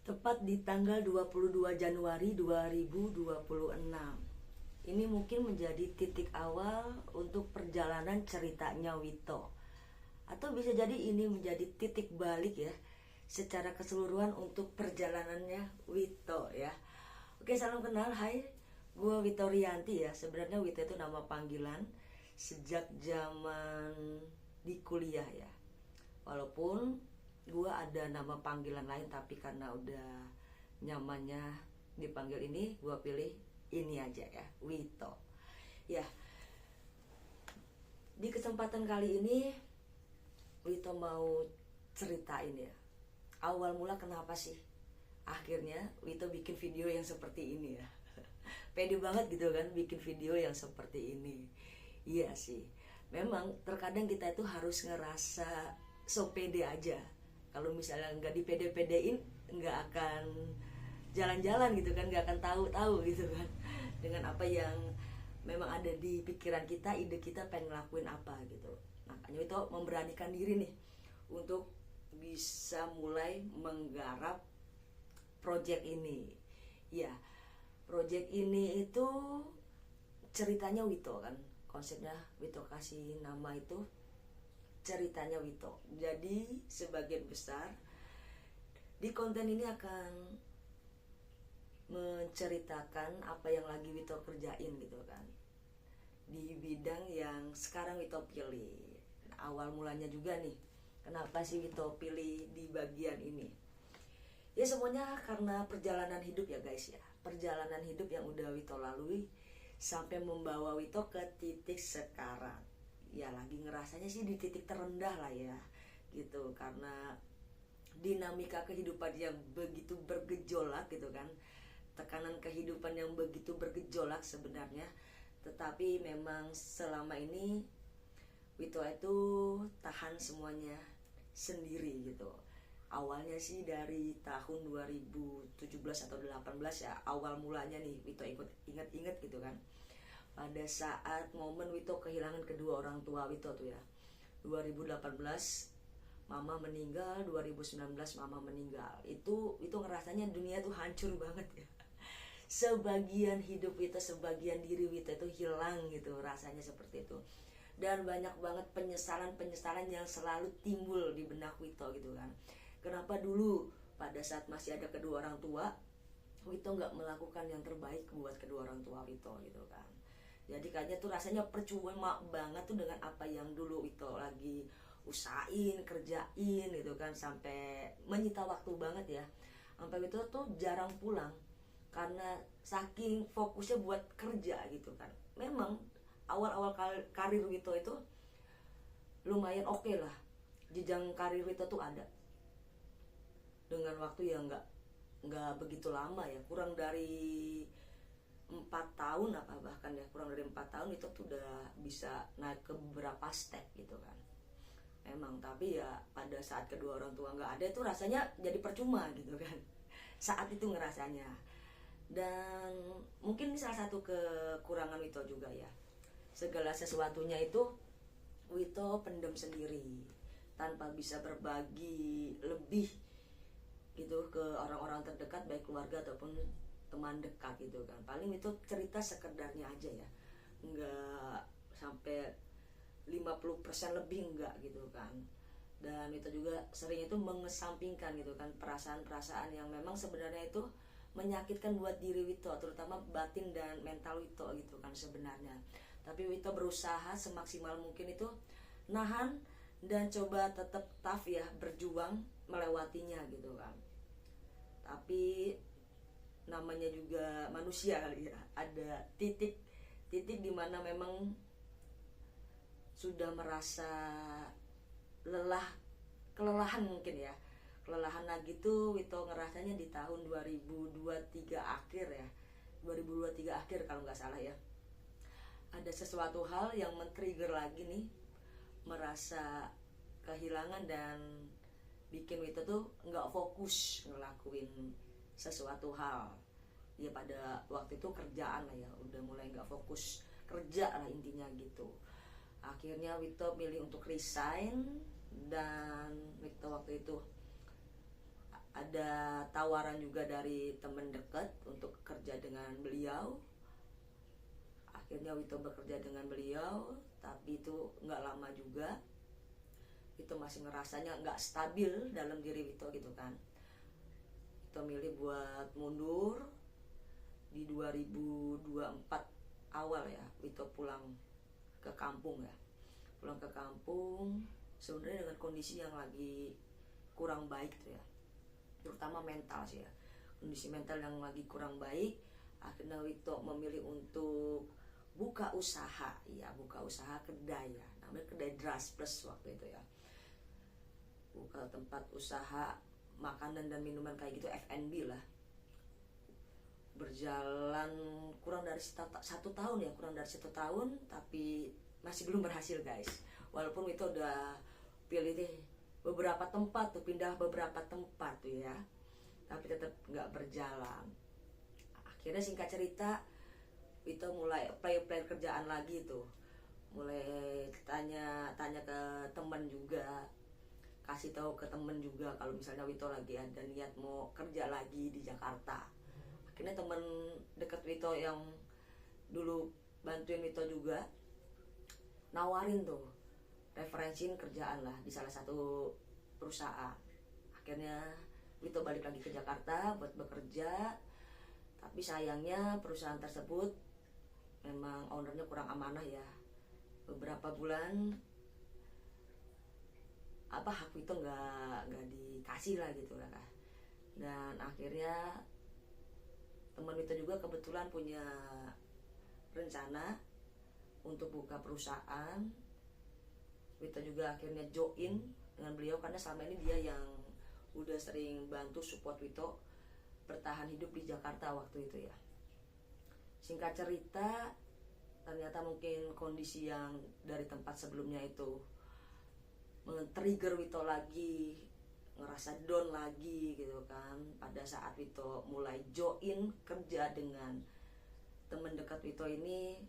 tepat di tanggal 22 Januari 2026. Ini mungkin menjadi titik awal untuk perjalanan ceritanya Wito. Atau bisa jadi ini menjadi titik balik ya, secara keseluruhan untuk perjalanannya Wito ya. Oke, salam kenal, hai. Gue Wito Rianti ya. Sebenarnya Wito itu nama panggilan sejak zaman di kuliah ya. Walaupun gue ada nama panggilan lain, tapi karena udah nyamannya dipanggil ini, gue pilih ini aja ya, Wito. Ya, di kesempatan kali ini Wito mau ceritain ya, awal mula kenapa sih akhirnya Wito bikin video yang seperti ini ya. Pede banget gitu kan bikin video yang seperti ini. Iya sih, memang terkadang kita itu harus ngerasa so pede aja. Kalau misalnya nggak dipede-pedein, nggak akan jalan-jalan gitu kan, nggak akan tahu-tahu gitu kan dengan apa yang memang ada di pikiran kita, ide kita pengen ngelakuin apa gitu. Makanya itu memberanikan diri nih untuk bisa mulai menggarap project ini. Ya, project ini itu ceritanya Wito kan, konsepnya Wito kasih nama itu ceritanya Wito. Jadi sebagian besar di konten ini akan menceritakan apa yang lagi Wito kerjain gitu kan, di bidang yang sekarang Wito pilih. Awal mulanya juga nih, kenapa sih Wito pilih di bagian ini? Ya semuanya karena perjalanan hidup ya guys ya. Perjalanan hidup yang udah Wito lalui sampai membawa Wito ke titik sekarang. Ya lagi ngerasanya sih di titik terendah lah ya gitu, karena dinamika kehidupan yang begitu bergejolak gitu kan, tekanan kehidupan yang begitu bergejolak sebenarnya. Tetapi memang selama ini Wito itu tahan semuanya sendiri gitu. Awalnya sih dari tahun 2017 atau 18 ya, awal mulanya nih Wito inget-inget gitu kan, pada saat momen Wito kehilangan kedua orang tua Wito tuh ya. 2018 mama meninggal, 2019 mama meninggal. Itu ngerasanya dunia tuh hancur banget ya. Sebagian hidup Wito, sebagian diri Wito itu hilang gitu, rasanya seperti itu. Dan banyak banget penyesalan yang selalu timbul di benak Wito gitu kan. Kenapa dulu pada saat masih ada kedua orang tua, Wito nggak melakukan yang terbaik buat kedua orang tua Wito gitu kan. Jadi kayaknya tuh rasanya percuma banget tuh dengan apa yang dulu Wito lagi usahain, kerjain gitu kan, sampai menyita waktu banget ya. Sampai Wito tuh jarang pulang karena saking fokusnya buat kerja gitu kan. Memang awal-awal karir Wito itu lumayan oke lah, jenjang karir Wito tuh ada, dengan waktu yang nggak begitu lama ya, kurang dari 4 tahun apa bahkan ya, kurang dari 4 tahun itu tuh udah bisa naik ke beberapa step gitu kan. Memang, tapi ya pada saat kedua orang tua nggak ada itu rasanya jadi percuma gitu kan saat itu ngerasanya. Dan mungkin salah satu kekurangan Wito juga ya, segala sesuatunya itu Wito pendem sendiri, tanpa bisa berbagi lebih gitu ke orang-orang terdekat, baik keluarga ataupun teman dekat gitu kan. Paling itu cerita sekedarnya aja ya, nggak sampai 50% lebih enggak gitu kan. Dan itu juga sering itu mengesampingkan gitu kan perasaan-perasaan yang memang sebenarnya itu menyakitkan buat diri Wito, terutama batin dan mental Wito gitu kan sebenarnya. Tapi Wito berusaha semaksimal mungkin itu nahan dan coba tetap tough ya, berjuang melewatinya gitu kan. Tapi namanya juga manusia kali ya, ada titik dimana memang sudah merasa kelelahan mungkin ya. Kelelahan lagi tuh Wito ngerasanya di tahun 2023 akhir ya, 2023 akhir kalau nggak salah ya. Ada sesuatu hal yang men-trigger lagi nih, merasa kehilangan dan bikin Wito tuh nggak fokus ngelakuin sesuatu hal. Ya pada waktu itu kerjaan lah ya, udah mulai nggak fokus kerja lah intinya gitu. Akhirnya Wito milih untuk resign, dan Wito waktu itu ada tawaran juga dari teman dekat untuk kerja dengan beliau. Akhirnya Wito bekerja dengan beliau, tapi itu nggak lama juga. Wito masih ngerasanya nggak stabil dalam diri Wito gitu kan. Wito milih buat mundur di 2024 awal ya. Wito pulang ke kampung ya, pulang ke kampung sebenarnya dengan kondisi yang lagi kurang baik tuh ya, terutama mental sih ya, kondisi mental yang lagi kurang baik. Akhirnya Wito memilih untuk buka usaha ya, buka usaha kedai ya, namanya kedai Dras Plus waktu itu ya, buka tempat usaha makanan dan minuman kayak gitu, F&B lah. Berjalan kurang dari 1 tahun ya, kurang dari 1 tahun, tapi masih belum berhasil guys. Walaupun Wito udah pilih deh beberapa tempat tuh, pindah beberapa tempat tuh ya, tapi tetap nggak berjalan. Akhirnya singkat cerita Wito mulai apply kerjaan lagi tuh, mulai tanya ke temen juga, kasih tahu ke temen juga kalau misalnya Wito lagi ada niat mau kerja lagi di Jakarta. Akhirnya temen deket Wito yang dulu bantuin Wito juga nawarin tuh, referensiin kerjaan lah di salah satu perusahaan. Akhirnya Wito balik lagi ke Jakarta buat bekerja, tapi sayangnya perusahaan tersebut memang ownernya kurang amanah ya. Beberapa bulan hak Wito nggak dikasih lah gitu lah. Dan akhirnya teman Wito juga kebetulan punya rencana untuk buka perusahaan. Wito juga akhirnya join dengan beliau karena selama ini dia yang udah sering bantu support Wito bertahan hidup di Jakarta waktu itu ya. Singkat cerita, ternyata mungkin kondisi yang dari tempat sebelumnya itu men-trigger Wito lagi, ngerasa down lagi gitu kan. Pada saat Wito mulai join kerja dengan teman dekat Wito ini,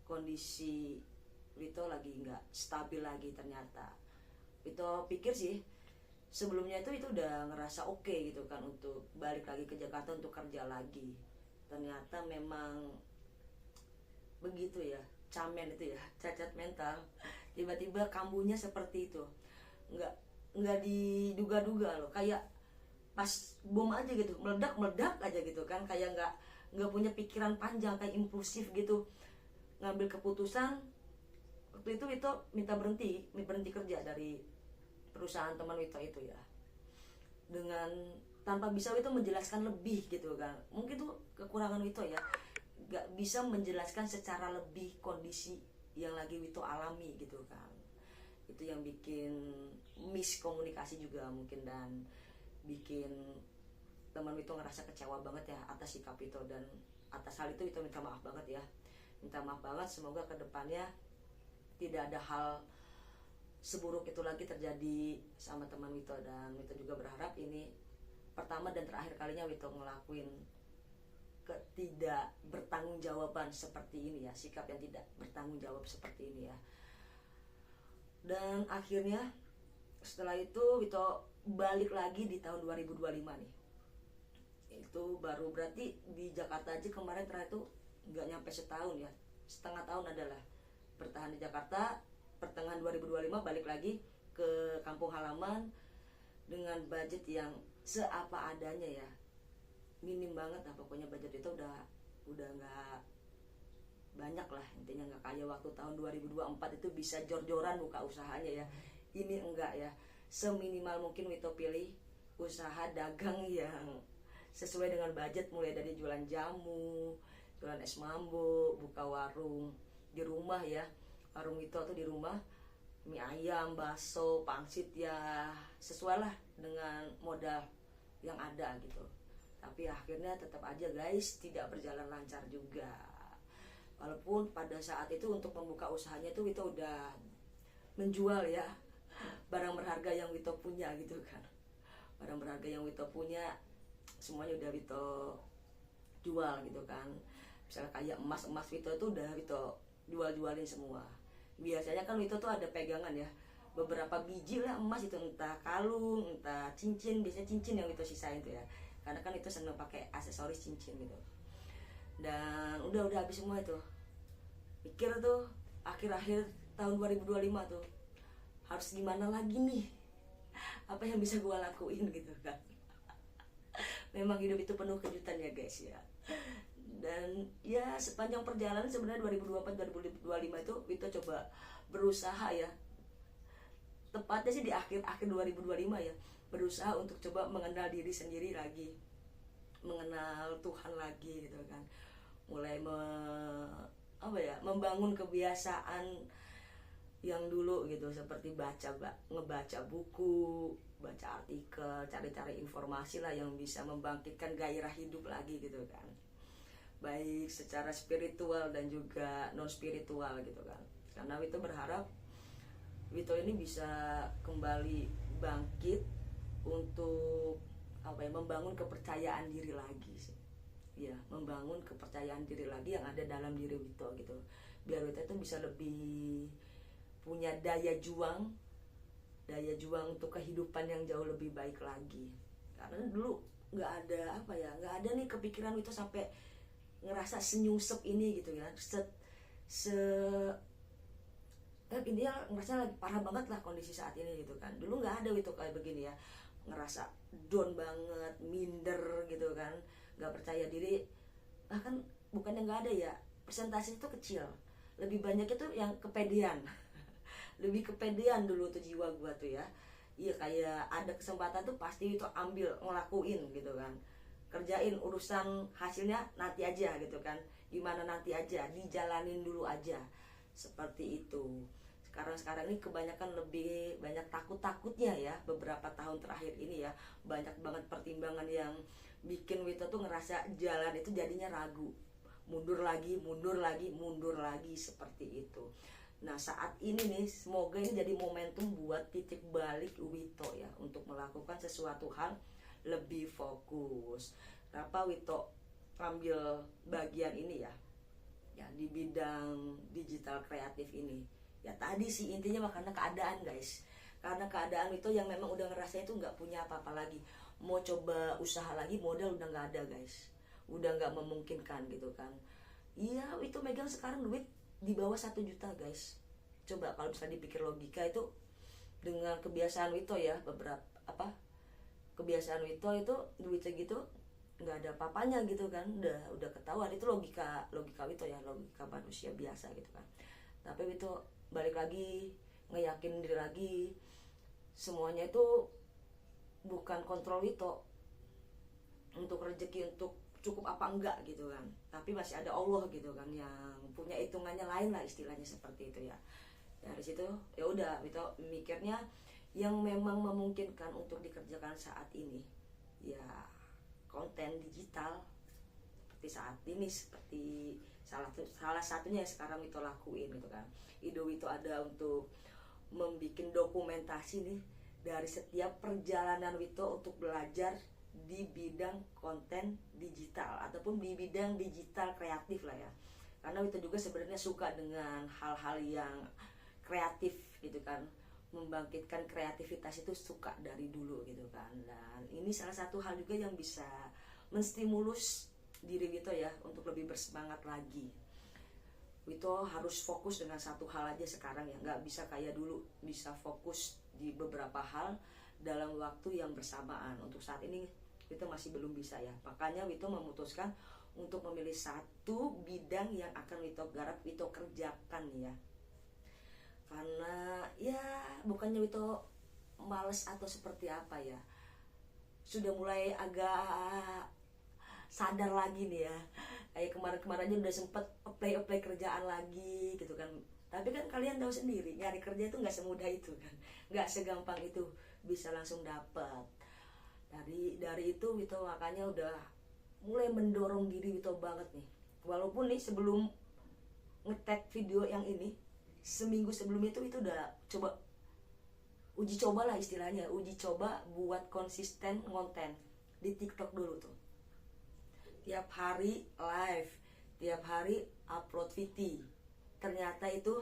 kondisi Wito lagi nggak stabil lagi ternyata. Wito pikir sih sebelumnya itu udah ngerasa oke gitu kan untuk balik lagi ke Jakarta untuk kerja lagi. Ternyata memang begitu ya, camen itu ya, cacat mental. Tiba-tiba kambuhnya seperti itu, nggak diduga-duga loh, kayak pas bom aja gitu, meledak aja gitu kan, kayak nggak punya pikiran panjang, kayak impulsif gitu ngambil keputusan. Waktu itu Wito minta berhenti kerja dari perusahaan teman Wito itu ya, dengan tanpa bisa Wito menjelaskan lebih gitu kan. Mungkin tuh kekurangan Wito ya, gak bisa menjelaskan secara lebih kondisi yang lagi Wito alami gitu kan. Itu yang bikin miskomunikasi juga mungkin, dan bikin teman Wito ngerasa kecewa banget ya atas sikap Wito. Dan atas hal itu Wito minta maaf banget ya, minta maaf banget. Semoga kedepannya tidak ada hal seburuk itu lagi terjadi sama teman Wito. Dan Wito juga berharap ini pertama dan terakhir kalinya Wito ngelakuin ketidak bertanggungjawaban seperti ini ya, sikap yang tidak bertanggung jawab seperti ini ya. Dan akhirnya setelah itu Wito balik lagi di tahun 2025 nih. Itu baru berarti di Jakarta aja kemarin terakhir itu nggak nyampe setahun ya, setengah tahun adalah bertahan di Jakarta. Pertengahan 2025 balik lagi ke kampung halaman dengan budget yang seapa adanya ya, minim banget lah pokoknya. Budget itu udah nggak banyak lah, intinya nggak kayak waktu tahun 2024 itu bisa jor-joran buka usahanya ya. Ini enggak ya, seminimal mungkin Wito pilih usaha dagang yang sesuai dengan budget, mulai dari jualan jamu, jualan es mambo, buka warung di rumah ya. Warung Wito tuh di rumah, mie ayam, bakso, pangsit ya, sesuai lah dengan modal yang ada gitu. Tapi akhirnya tetap aja guys tidak berjalan lancar juga. Walaupun pada saat itu untuk membuka usahanya itu Wito udah menjual ya barang berharga yang Wito punya gitu kan. Barang berharga yang Wito punya semuanya udah Wito jual gitu kan. Misalnya kayak emas Wito itu udah Wito jualin semua. Biasanya kan Wito tuh ada pegangan ya, beberapa biji lah emas itu, entah kalung entah cincin, biasanya cincin yang itu sisain tuh ya, karena kan itu seneng pakai aksesoris cincin gitu. Dan udah habis semua itu. Pikir tuh akhir-akhir tahun 2025 tuh harus gimana lagi nih, apa yang bisa gue lakuin gitu kan. Memang hidup itu penuh kejutan ya guys ya. Dan ya sepanjang perjalanan sebenarnya 2024-2025 itu Wito coba berusaha ya, tepatnya sih di akhir 2025 ya, berusaha untuk coba mengenal diri sendiri lagi, mengenal Tuhan lagi gitu kan. Mulai membangun kebiasaan yang dulu gitu, seperti ngebaca buku, baca artikel, cari-cari informasi lah yang bisa membangkitkan gairah hidup lagi gitu kan, baik secara spiritual dan juga non spiritual gitu kan. Karena Wito berharap Wito ini bisa kembali bangkit untuk membangun kepercayaan diri lagi sih. Ya, membangun kepercayaan diri lagi yang ada dalam diri Wito gitu. Biar Wito itu bisa lebih punya daya juang untuk kehidupan yang jauh lebih baik lagi. Karena dulu nggak ada nih kepikiran Wito sampai ngerasa senyusep ini gitu ya, intinya ngerasa lagi parah banget lah kondisi saat ini gitu kan. Dulu nggak ada Wito kayak begini ya, ngerasa down banget, minder gitu kan, nggak percaya diri. Bahkan bukannya nggak ada ya, persentase itu kecil, lebih banyak itu yang kepedean. Lebih kepedean dulu tuh jiwa gua tuh ya. Iya, kayak ada kesempatan tuh pasti itu ambil, ngelakuin gitu kan, kerjain, urusan hasilnya nanti aja gitu kan, gimana nanti aja, dijalanin dulu aja, seperti itu. Sekarang ini kebanyakan lebih banyak takutnya ya, beberapa tahun terakhir ini ya, banyak banget pertimbangan yang bikin Wito tuh ngerasa jalan itu jadinya ragu, mundur lagi seperti itu. Nah saat ini nih, semoga ini jadi momentum buat titik balik Wito ya, untuk melakukan sesuatu hal lebih fokus. Kenapa Wito ambil bagian ini ya di bidang digital kreatif ini? Ya tadi sih intinya karena keadaan guys, karena keadaan itu yang memang udah ngerasa itu nggak punya apa-apa lagi, mau coba usaha lagi modal udah nggak ada guys, udah nggak memungkinkan gitu kan. Iya, itu megang sekarang duit di bawah 1 juta guys. Coba kalau bisa dipikir logika itu, dengan kebiasaan Wito ya, kebiasaan Wito itu duit segitu nggak ada apa-apanya gitu kan, udah ketahuan itu logika Wito ya, logika manusia biasa gitu kan. Tapi Wito balik lagi, ngeyakinin diri lagi, semuanya itu bukan kontrol Wito untuk rezeki, untuk cukup apa enggak gitu kan, tapi masih ada Allah gitu kan yang punya hitungannya lain lah, istilahnya seperti itu ya. Dari situ ya udah Wito mikirnya yang memang memungkinkan untuk dikerjakan saat ini ya konten digital, seperti saat ini, seperti salah satunya yang sekarang Wito lakuin gitu kan. Ide Wito ada untuk membuat dokumentasi nih dari setiap perjalanan Wito untuk belajar di bidang konten digital ataupun di bidang digital kreatif lah ya. Karena Wito juga sebenarnya suka dengan hal-hal yang kreatif gitu kan, membangkitkan kreativitas itu suka dari dulu gitu kan. Dan ini salah satu hal juga yang bisa menstimulus diri Wito ya untuk lebih bersemangat lagi. Wito harus fokus dengan satu hal aja sekarang ya, nggak bisa kayak dulu bisa fokus di beberapa hal dalam waktu yang bersamaan. Untuk saat ini Wito masih belum bisa ya, makanya Wito memutuskan untuk memilih satu bidang yang akan Wito garap, Wito kerjakan ya. Karena ya bukannya Wito males atau seperti apa ya, sudah mulai agak sadar lagi nih ya. Kayak kemarin-kemarin aja udah sempet apply kerjaan lagi gitu kan. Tapi kan kalian tahu sendiri, nyari kerja itu nggak semudah itu kan, nggak segampang itu bisa langsung dapat. Dari itu Wito makanya udah mulai mendorong diri Wito banget nih. Walaupun nih sebelum nge-tag video yang ini, seminggu sebelumnya itu udah uji coba lah istilahnya, uji coba buat konsisten ngonten di TikTok dulu tuh. Tiap hari live, tiap hari upload VT. Ternyata itu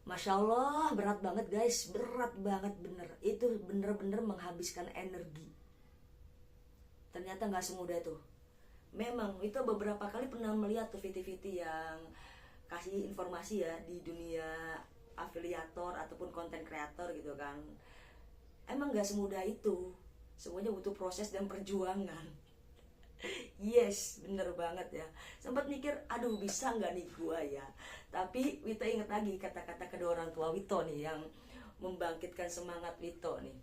Masya Allah, berat banget guys, berat banget bener. Itu bener-bener menghabiskan energi. Ternyata nggak semudah itu. Memang itu beberapa kali pernah melihat tuh VT-VT yang kasih informasi ya di dunia afiliator ataupun konten kreator gitu kan. Emang nggak semudah itu. Semuanya butuh proses dan perjuangan. Yes, bener banget ya. Sempat mikir, aduh bisa nggak nih gua ya. Tapi Wito inget lagi kata-kata kedua orang tua Wito nih yang membangkitkan semangat Wito nih.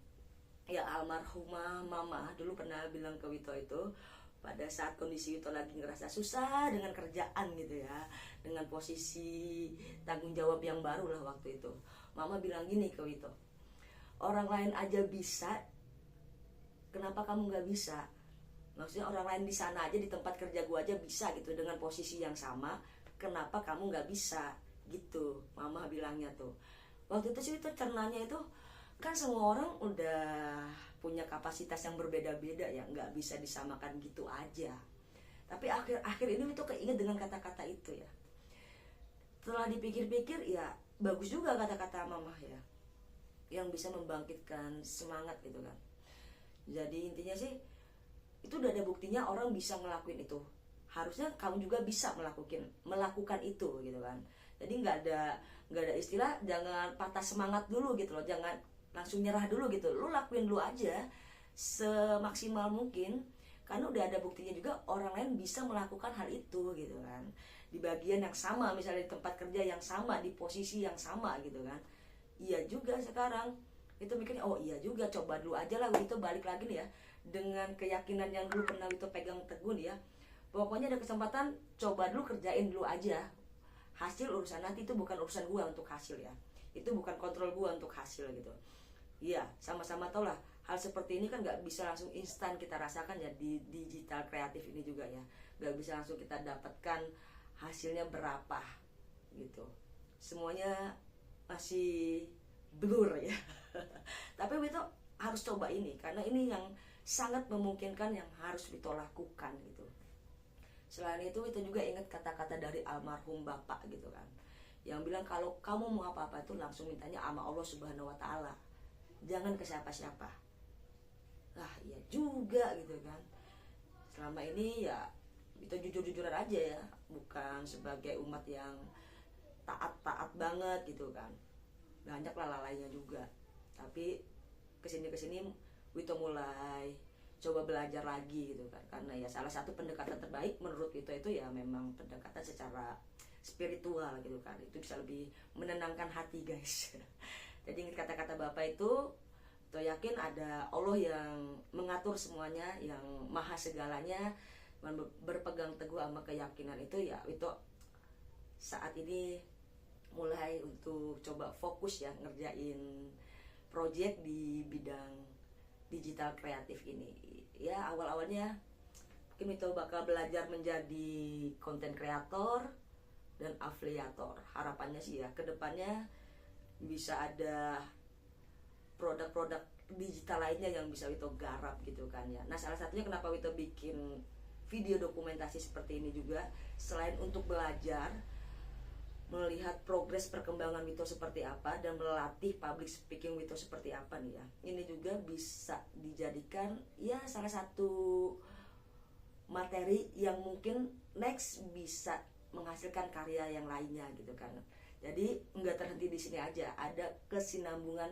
Ya almarhumah mama dulu pernah bilang ke Wito itu pada saat kondisi Wito lagi ngerasa susah dengan kerjaan gitu ya, dengan posisi tanggung jawab yang baru lah waktu itu. Mama bilang gini ke Wito, orang lain aja bisa, kenapa kamu nggak bisa? Maksudnya orang lain di sana aja, di tempat kerja gua aja bisa gitu dengan posisi yang sama, kenapa kamu nggak bisa gitu? Mama bilangnya tuh. Waktu itu sih itu cernanya itu kan semua orang udah punya kapasitas yang berbeda-beda ya, nggak bisa disamakan gitu aja. Tapi akhir-akhir ini itu keinget dengan kata-kata itu ya. Setelah dipikir-pikir ya bagus juga kata-kata mama ya, yang bisa membangkitkan semangat gitu kan. Jadi intinya sih itu udah ada buktinya orang bisa ngelakuin itu, harusnya kamu juga bisa melakukan itu gitu kan. Jadi nggak ada istilah jangan patah semangat dulu gitu loh, jangan langsung nyerah dulu gitu, lu lakuin dulu aja semaksimal mungkin, karena udah ada buktinya juga orang lain bisa melakukan hal itu gitu kan, di bagian yang sama, misalnya di tempat kerja yang sama, di posisi yang sama gitu kan. Iya juga sekarang itu mikirnya, oh iya juga, coba dulu aja lah itu, balik lagi nih ya dengan keyakinan yang dulu pernah itu pegang teguh nih ya, pokoknya ada kesempatan coba dulu, kerjain dulu aja, hasil urusan nanti, itu bukan urusan gua untuk hasil ya, itu bukan kontrol gua untuk hasil gitu. Iya, sama-sama tau lah hal seperti ini kan nggak bisa langsung instan kita rasakan ya di digital kreatif ini juga ya, nggak bisa langsung kita dapatkan hasilnya berapa gitu, semuanya masih blur ya. Tapi Wito harus coba ini karena ini yang sangat memungkinkan yang harus Wito lakukan gitu. Selain itu Wito juga ingat kata-kata dari almarhum bapak gitu kan, yang bilang kalau kamu mau apa-apa itu langsung mintanya sama Allah Subhanahu wa Ta'ala, jangan ke siapa-siapa. Lah iya juga gitu kan. Selama ini ya Wito jujur-jujuran aja ya, bukan sebagai umat yang taat-taat banget gitu kan, banyak lah lalainya juga. Tapi kesini Wito mulai coba belajar lagi gitu kan, karena ya salah satu pendekatan terbaik menurut Wito itu ya memang pendekatan secara spiritual gitu kan, itu bisa lebih menenangkan hati guys. Jadi ingat kata-kata bapak itu, Wito yakin ada Allah yang mengatur semuanya, yang maha segalanya, berpegang teguh sama keyakinan itu ya. Wito saat ini mulai untuk coba fokus ya ngerjain project di bidang digital kreatif ini ya. Awal-awalnya mungkin Wito bakal belajar menjadi konten kreator dan afiliator. Harapannya sih ya kedepannya bisa ada produk-produk digital lainnya yang bisa Wito garap gitu kan ya. Nah salah satunya kenapa Wito bikin video dokumentasi seperti ini juga, selain untuk belajar, melihat progres perkembangan Wito seperti apa, dan melatih public speaking Wito seperti apa nih ya, ini juga bisa dijadikan ya salah satu materi yang mungkin next bisa menghasilkan karya yang lainnya gitu kan. Jadi nggak terhenti di sini aja, ada kesinambungan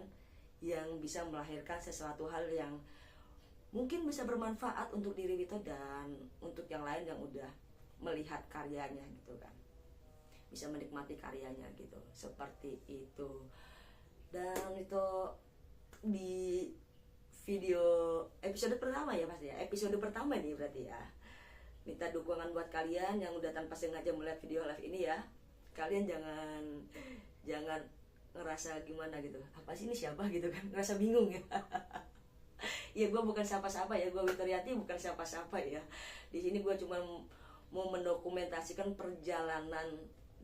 yang bisa melahirkan sesuatu hal yang mungkin bisa bermanfaat untuk diri Wito dan untuk yang lain yang udah melihat karyanya gitu kan, bisa menikmati karyanya gitu, seperti itu. Dan itu di video episode pertama ya pasti ya, episode pertama nih berarti ya, minta dukungan buat kalian yang udah tanpa sengaja melihat video live ini ya. Kalian jangan ngerasa gimana gitu, apa sih ini siapa gitu kan, ngerasa bingung ya. Ya gue bukan siapa-siapa ya, gue Witoriati bukan siapa-siapa ya. Di sini gue cuma mau mendokumentasikan perjalanan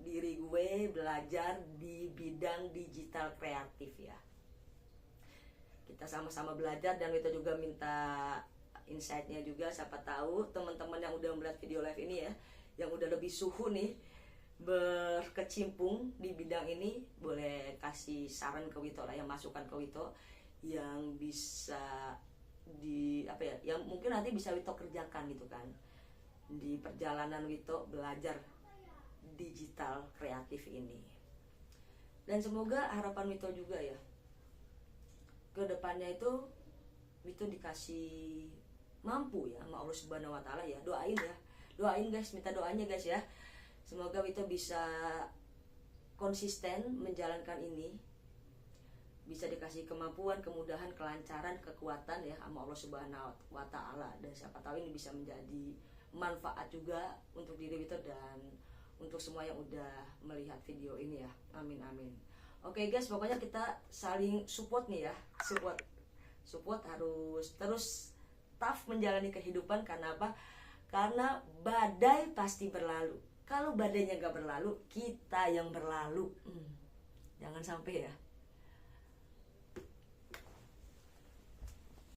diri gue belajar di bidang digital kreatif ya. Kita sama-sama belajar dan kita juga minta insight-nya juga, siapa tahu teman-teman yang udah melihat video live ini ya, yang udah lebih suhu nih, berkecimpung di bidang ini, boleh kasih saran ke Wito lah, yang masukan ke Wito yang bisa di apa ya, yang mungkin nanti bisa Wito kerjakan gitu kan di perjalanan Wito belajar digital kreatif ini. Dan semoga harapan Wito juga ya, ke depannya itu Wito dikasih mampu ya sama Allah Subhanahu wa taala ya. Doain guys, minta doanya guys ya. Semoga Wito bisa konsisten menjalankan ini, bisa dikasih kemampuan, kemudahan, kelancaran, kekuatan ya sama Allah Subhanahu wa taala, dan siapa tahu ini bisa menjadi manfaat juga untuk diri Wito dan untuk semua yang udah melihat video ini ya. Amin amin. Oke guys, pokoknya kita saling support nih ya. Support harus terus tough menjalani kehidupan. Karena apa? Karena badai pasti berlalu. Kalau badainya gak berlalu, kita yang berlalu. Jangan sampai ya.